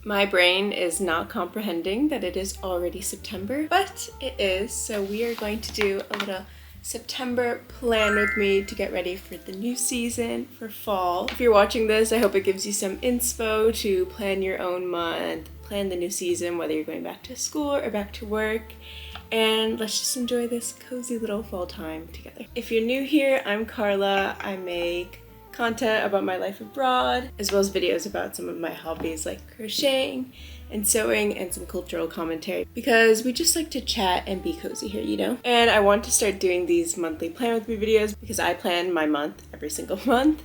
My brain is not comprehending that it is already September, but it is, so we are going to do a little September plan with me to get ready for the new season, for fall. If you're watching this, I hope it gives you some inspo to plan your own month, plan the new season, whether you're going back to school or back to work. And let's just enjoy this cozy little fall time together. If you're new here, I'm Carla. I make content about my life abroad, as well as videos about some of my hobbies like crocheting and sewing and some cultural commentary, because we just like to chat and be cozy here, you know? And I want to start doing these monthly plan with me videos because I plan my month every single month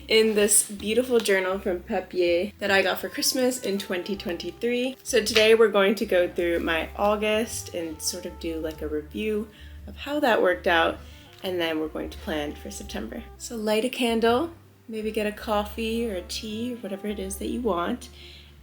in this beautiful journal from Papier that I got for Christmas in 2023. So today we're going to go through my August and sort of do like a review of how that worked out, and then we're going to plan for September. So light a candle, maybe get a coffee or a tea or whatever it is that you want,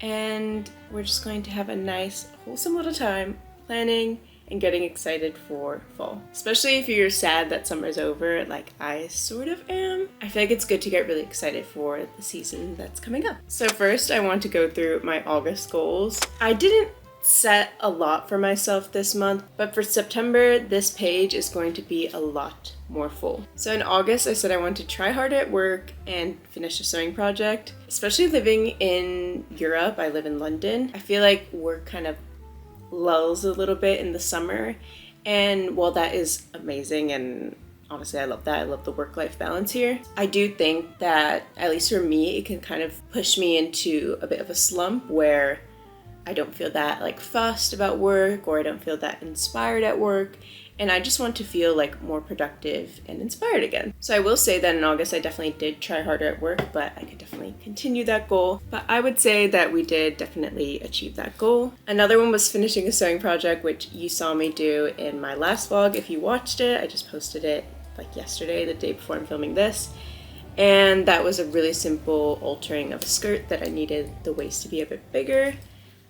and we're just going to have a nice, wholesome little time planning and getting excited for fall. Especially if you're sad that summer's over, like I sort of am. I feel like it's good to get really excited for the season that's coming up. So first, I want to go through my August goals. I didn't set a lot for myself this month, but for September, this page is going to be a lot more full. So in August, I said I want to try hard at work and finish a sewing project. Especially living in Europe, I live in London, I feel like work kind of lulls a little bit in the summer. And while that is amazing, and honestly, I love that. I love the work-life balance here. I do think that, at least for me, it can kind of push me into a bit of a slump where I don't feel that like fussed about work, or I don't feel that inspired at work, and I just want to feel like more productive and inspired again. So I will say that in August I definitely did try harder at work, but I could definitely continue that goal. But I would say that we did definitely achieve that goal. Another one was finishing a sewing project, which you saw me do in my last vlog. If you watched it, I just posted it like yesterday, the day before I'm filming this. And that was a really simple altering of a skirt that I needed the waist to be a bit bigger.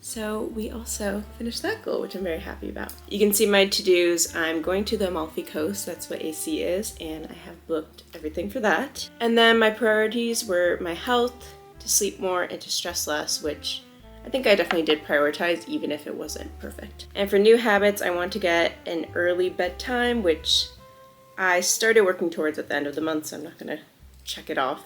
So we also finished that goal, which I'm very happy about. You can see my to-dos. I'm going to the Amalfi Coast, that's what AC is, and I have booked everything for that. And then my priorities were my health, to sleep more, and to stress less, which I think I definitely did prioritize, even if it wasn't perfect. And for new habits, I want to get an early bedtime, which I started working towards at the end of the month, so I'm not gonna check it off.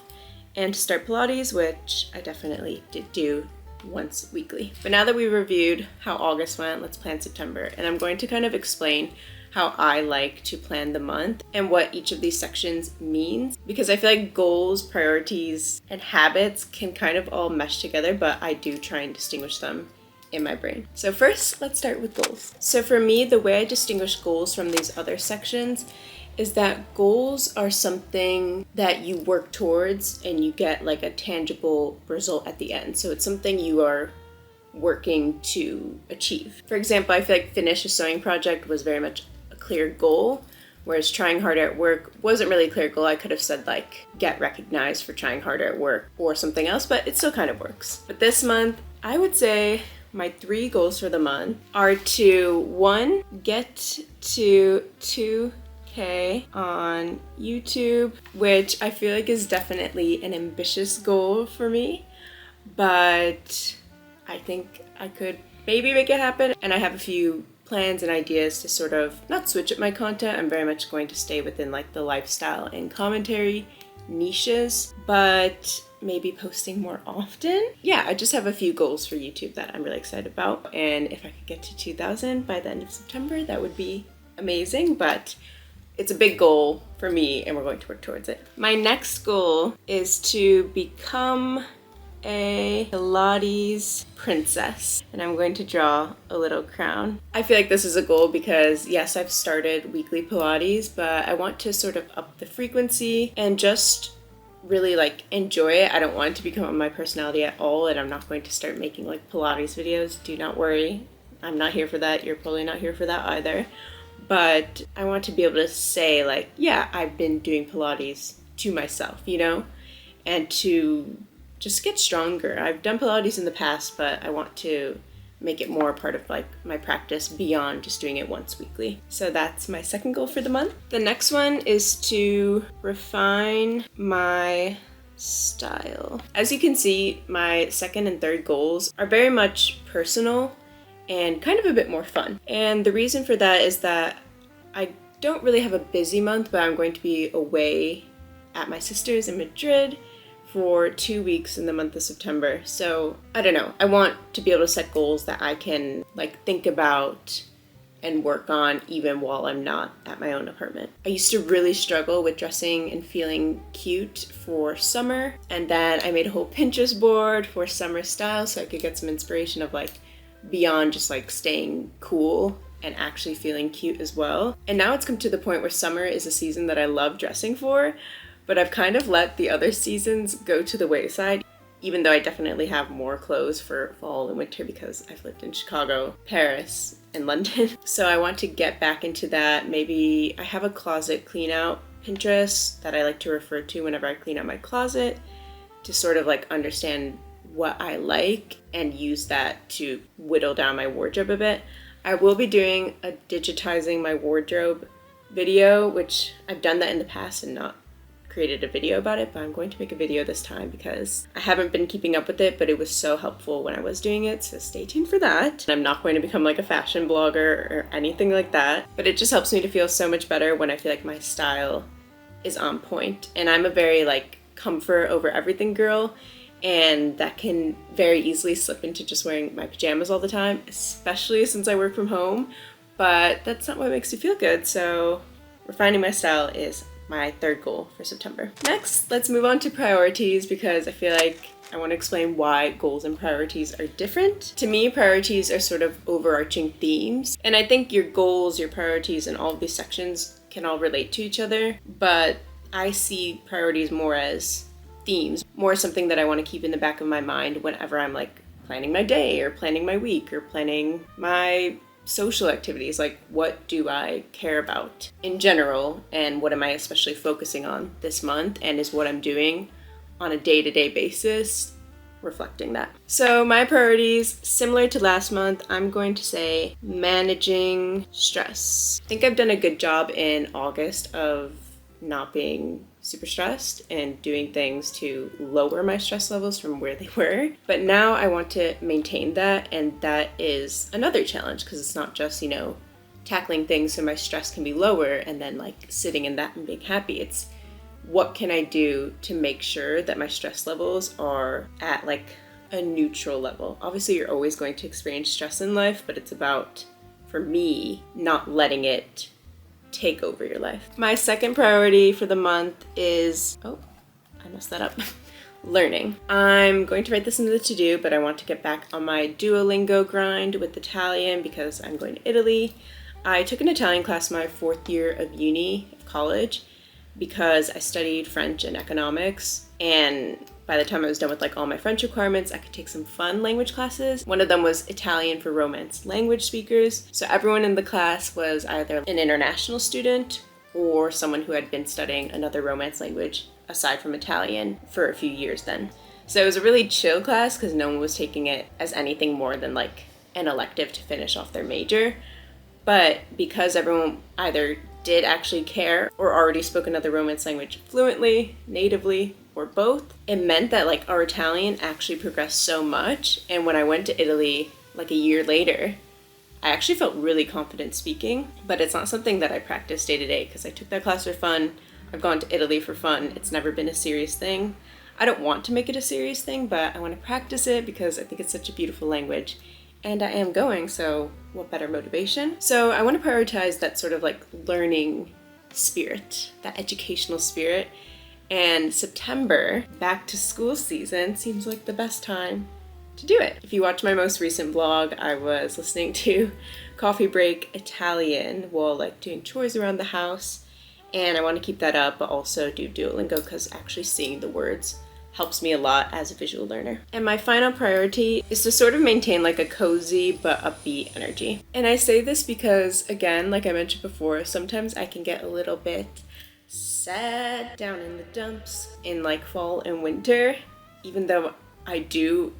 And to start Pilates, which I definitely did do once weekly. But now that we reviewed how August went, let's plan September. And I'm going to kind of explain how I like to plan the month and what each of these sections means, because I feel like goals, priorities, and habits can kind of all mesh together, but I do try and distinguish them in my brain. So first, let's start with goals. So for me, the way I distinguish goals from these other sections is that goals are something that you work towards and you get like a tangible result at the end. So it's something you are working to achieve. For example, I feel like finish a sewing project was very much a clear goal, whereas trying harder at work wasn't really a clear goal. I could have said like get recognized for trying harder at work or something else, but it still kind of works. But this month, I would say my 3 goals for the month are to 1, get to 2K on YouTube, which I feel like is definitely an ambitious goal for me, but I think I could maybe make it happen. And I have a few plans and ideas to sort of not switch up my content. I'm very much going to stay within like the lifestyle and commentary niches, but maybe posting more often. Yeah, I just have a few goals for YouTube that I'm really excited about, and if I could get to 2,000 by the end of September, that would be amazing. But it's a big goal for me, and we're going to work towards it. My next goal is to become a Pilates princess, and I'm going to draw a little crown. I feel like this is a goal because, yes, I've started weekly Pilates, but I want to sort of up the frequency and just really like enjoy it. I don't want it to become my personality at all, and I'm not going to start making like Pilates videos. Do not worry. I'm not here for that. You're probably not here for that either. But I want to be able to say like, yeah, I've been doing Pilates to myself, you know, and to just get stronger. I've done Pilates in the past, but I want to make it more a part of like my practice beyond just doing it once weekly. So that's my second goal for the month. The next one is to refine my style. As you can see, my second and third goals are very much personal and kind of a bit more fun. And the reason for that is that I don't really have a busy month, but I'm going to be away at my sister's in Madrid for 2 weeks in the month of September. So I don't know, I want to be able to set goals that I can like think about and work on even while I'm not at my own apartment. I used to really struggle with dressing and feeling cute for summer, and then I made a whole Pinterest board for summer style so I could get some inspiration of like beyond just like staying cool and actually feeling cute as well. And now it's come to the point where summer is a season that I love dressing for, but I've kind of let the other seasons go to the wayside, even though I definitely have more clothes for fall and winter because I've lived in Chicago, Paris, and London. So I want to get back into that. Maybe I have a closet clean out Pinterest that I like to refer to whenever I clean out my closet to sort of like understand what I like and use that to whittle down my wardrobe a bit. I will be doing a digitizing my wardrobe video, which I've done that in the past and not created a video about it, but I'm going to make a video this time because I haven't been keeping up with it, but it was so helpful when I was doing it, so stay tuned for that. I'm not going to become like a fashion blogger or anything like that, but it just helps me to feel so much better when I feel like my style is on point. And I'm a very like comfort over everything girl, and that can very easily slip into just wearing my pajamas all the time, especially since I work from home, but that's not what makes me feel good, so refining my style is my third goal for September. Next, let's move on to priorities because I feel like I want to explain why goals and priorities are different. To me, priorities are sort of overarching themes, and I think your goals, your priorities, and all of these sections can all relate to each other, but I see priorities more as themes, more something that I want to keep in the back of my mind whenever I'm like planning my day or planning my week or planning my social activities. Like, what do I care about in general, and what am I especially focusing on this month, and is what I'm doing on a day-to-day basis reflecting that. So my priorities, similar to last month, I'm going to say managing stress. I think I've done a good job in August of not being super stressed and doing things to lower my stress levels from where they were. But now I want to maintain that, and that is another challenge because it's not just, tackling things so my stress can be lower and then like sitting in that and being happy. It's what can I do to make sure that my stress levels are at like a neutral level. Obviously, you're always going to experience stress in life, but it's about, for me, not letting it take over your life. My second priority for the month is, I messed that up, learning. I'm going to write this into the to-do, but I want to get back on my Duolingo grind with Italian because I'm going to Italy. I took an Italian class my 4th year of college, because I studied French and economics, and by the time I was done with like all my French requirements, I could take some fun language classes. One of them was Italian for Romance language speakers. So everyone in the class was either an international student or someone who had been studying another Romance language aside from Italian for a few years then. So it was a really chill class because no one was taking it as anything more than like an elective to finish off their major. But because everyone either did actually care or already spoke another Romance language fluently, natively, or both, it meant that like our Italian actually progressed so much. And when I went to Italy like a year later, I actually felt really confident speaking, but it's not something that I practice day to day because I took that class for fun. I've gone to Italy for fun. It's never been a serious thing. I don't want to make it a serious thing, but I want to practice it because I think it's such a beautiful language. And I am going, so what better motivation? So I want to prioritize that sort of like learning spirit, that educational spirit. And September, back to school season, seems like the best time to do it. If you watch my most recent vlog, I was listening to Coffee Break Italian while like doing chores around the house. And I want to keep that up, but also do Duolingo because actually seeing the words helps me a lot as a visual learner. And my final priority is to sort of maintain like a cozy but upbeat energy. And I say this because, again, like I mentioned before, sometimes I can get a little bit sad, down in the dumps in like fall and winter, even though I do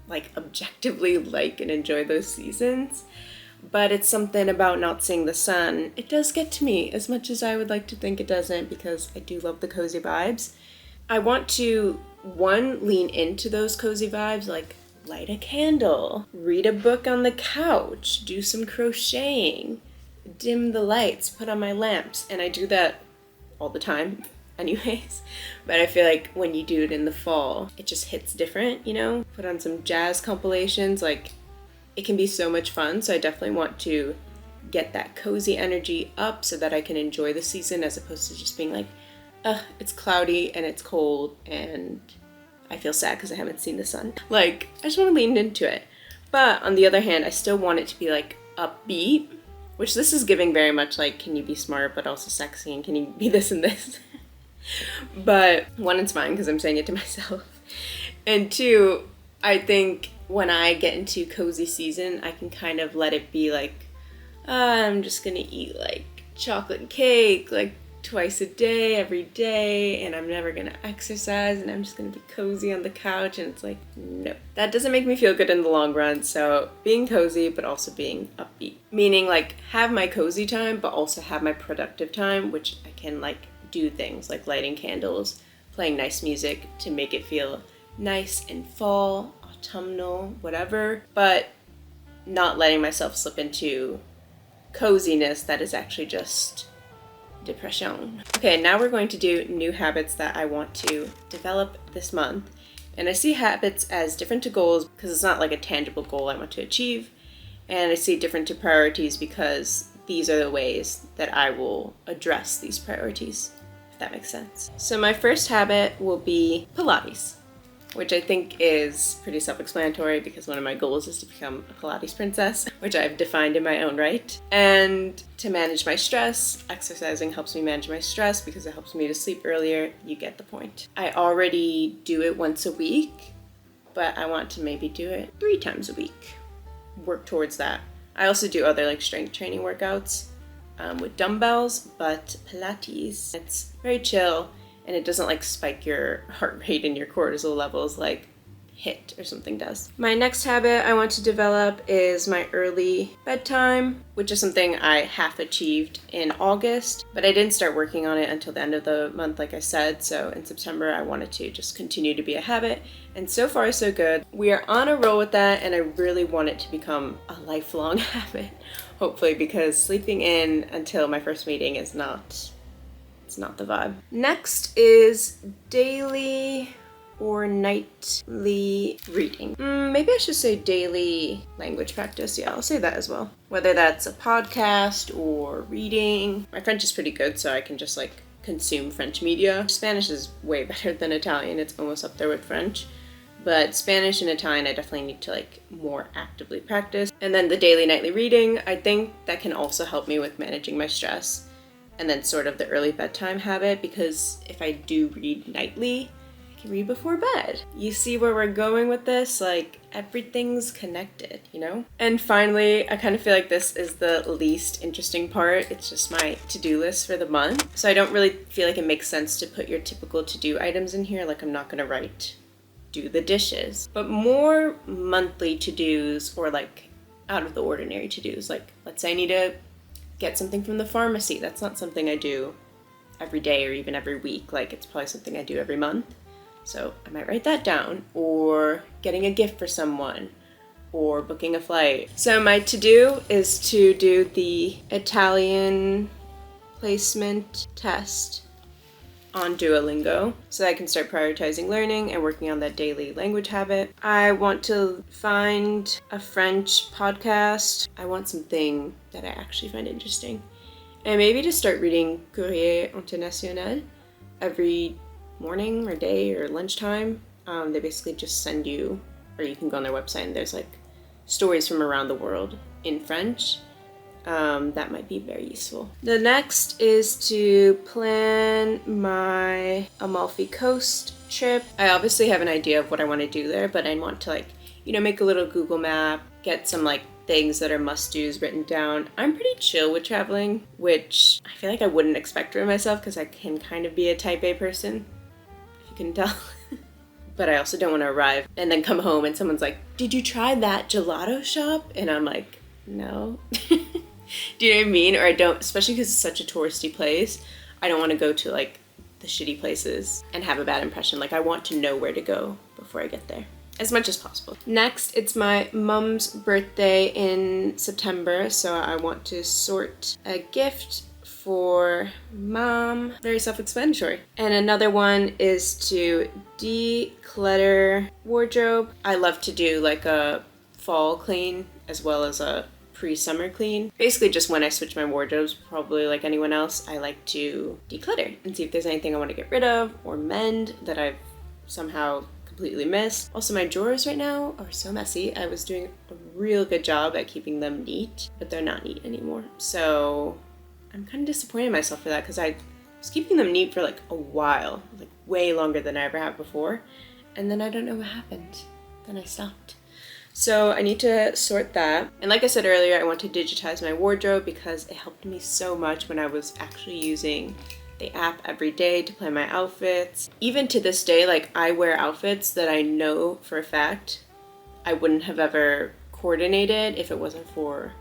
like objectively like and enjoy those seasons. But it's something about not seeing the sun. It does get to me as much as I would like to think it doesn't, because I do love the cozy vibes. I want to one, lean into those cozy vibes, like light a candle, read a book on the couch, do some crocheting, dim the lights, put on my lamps. And I do that all the time anyways. But I feel like when you do it in the fall, it just hits different, you know? Put on some jazz compilations, like it can be so much fun. So I definitely want to get that cozy energy up so that I can enjoy the season as opposed to just being like, it's cloudy and it's cold and I feel sad because I haven't seen the sun. Like, I just want to lean into it. But on the other hand, I still want it to be like upbeat, which this is giving very much like, can you be smart but also sexy, and can you be this and this? But one, it's fine because I'm saying it to myself. And two, I think when I get into cozy season, I can kind of let it be like, I'm just gonna eat like chocolate cake like twice a day, every day, and I'm never gonna exercise, and I'm just gonna be cozy on the couch. And it's like, no, that doesn't make me feel good in the long run. So being cozy but also being upbeat, meaning like have my cozy time but also have my productive time, which I can like do things like lighting candles, playing nice music to make it feel nice and fall, autumnal, whatever, but not letting myself slip into coziness that is actually just depression. Okay, now we're going to do new habits that I want to develop this month. And I see habits as different to goals because it's not like a tangible goal I want to achieve. And I see different to priorities because these are the ways that I will address these priorities, if that makes sense. So my first habit will be Pilates, which I think is pretty self-explanatory because one of my goals is to become a Pilates princess, which I've defined in my own right. And to manage my stress, exercising helps me manage my stress because it helps me to sleep earlier. You get the point. I already do it once a week, but I want to maybe do it 3 times a week. Work towards that. I also do other like strength training workouts with dumbbells, but Pilates, it's very chill. And it doesn't like spike your heart rate and your cortisol levels like HIIT or something does. My next habit I want to develop is my early bedtime, which is something I half achieved in August, but I didn't start working on it until the end of the month, like I said. So in September, I wanted to just continue to be a habit. And so far, so good. We are on a roll with that, and I really want it to become a lifelong habit, hopefully, because sleeping in until my first meeting is not... it's not the vibe. Next is daily or nightly reading. Maybe I should say daily language practice. Yeah, I'll say that as well. Whether that's a podcast or reading. My French is pretty good, so I can just like consume French media. Spanish is way better than Italian. It's almost up there with French. But Spanish and Italian, I definitely need to like more actively practice. And then the daily nightly reading, I think that can also help me with managing my stress. And then sort of the early bedtime habit, because if I do read nightly, I can read before bed. You see where we're going with this? Like, everything's connected, you know? And finally, I kind of feel like this is the least interesting part. It's just my to-do list for the month. So I don't really feel like it makes sense to put your typical to-do items in here. Like, I'm not gonna write, do the dishes. But more monthly to-dos, or like out of the ordinary to-dos. Like, let's say I need to get something from the pharmacy. That's not something I do every day or even every week. Like, it's probably something I do every month. So I might write that down, or getting a gift for someone, or booking a flight. So my to-do is to do the Italian placement test on Duolingo so that I can start prioritizing learning and working on that daily language habit. I want to find a French podcast. I want something that I actually find interesting. And maybe to start reading Courrier International every morning or day or lunchtime. They basically just send you, or you can go on their website and there's like stories from around the world in French. That might be very useful. The next is to plan my Amalfi Coast trip. I obviously have an idea of what I want to do there, but I want to like, you know, make a little Google map, get some like things that are must-dos written down. I'm pretty chill with traveling, which I feel like I wouldn't expect from myself because I can kind of be a type A person, if you can tell. But I also don't want to arrive and then come home and someone's like, did you try that gelato shop? And I'm like, no. Do you know what I mean? Or I don't, especially because it's such a touristy place, I don't want to go to like the shitty places and have a bad impression. Like, I want to know where to go before I get there, as much as possible. Next, it's my mom's birthday in September, so I want to sort a gift for mom. Very self-explanatory. And another one is to declutter wardrobe. I love to do like a fall clean as well as a pre-summer clean. Basically just when I switch my wardrobes, probably like anyone else, I like to declutter and see if there's anything I want to get rid of or mend that I've somehow completely missed. Also, my drawers right now are so messy. I was doing a real good job at keeping them neat, but they're not neat anymore. So I'm kind of disappointed in myself for that because I was keeping them neat for like a while, like way longer than I ever have before. And then I don't know what happened. Then I stopped. So I need to sort that. And like I said earlier, I want to digitize my wardrobe because it helped me so much when I was actually using the app every day to plan my outfits. Even to this day, like I wear outfits that I know for a fact I wouldn't have ever coordinated if it wasn't for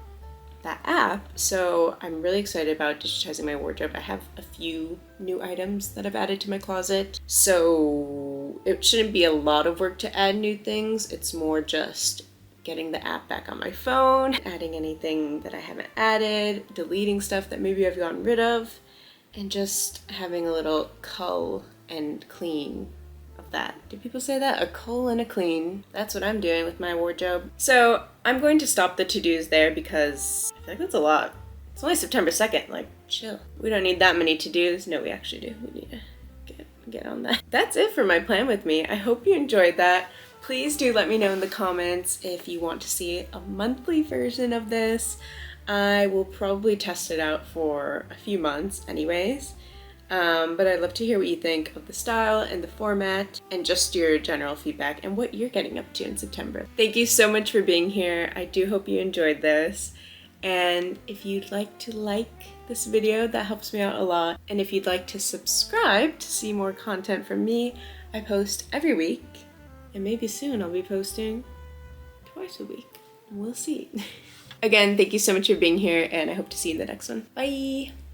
that app. So I'm really excited about digitizing my wardrobe. I have a few new items that I've added to my closet. So it shouldn't be a lot of work to add new things. It's more just getting the app back on my phone, adding anything that I haven't added, deleting stuff that maybe I've gotten rid of, and just having a little cull and clean of that. Do people say that? A cull and a clean. That's what I'm doing with my wardrobe. So I'm going to stop the to-dos there because I feel like that's a lot. It's only September 2nd, like chill. We don't need that many to-dos. No, we actually do. We need to get on that. That's it for my plan with me. I hope you enjoyed that. Please do let me know in the comments if you want to see a monthly version of this. I will probably test it out for a few months anyways. But I'd love to hear what you think of the style and the format and just your general feedback and what you're getting up to in September. Thank you so much for being here. I do hope you enjoyed this. And if you'd like to like this video, that helps me out a lot. And if you'd like to subscribe to see more content from me, I post every week. And maybe soon I'll be posting twice a week. We'll see. Again, thank you so much for being here, and I hope to see you in the next one. Bye!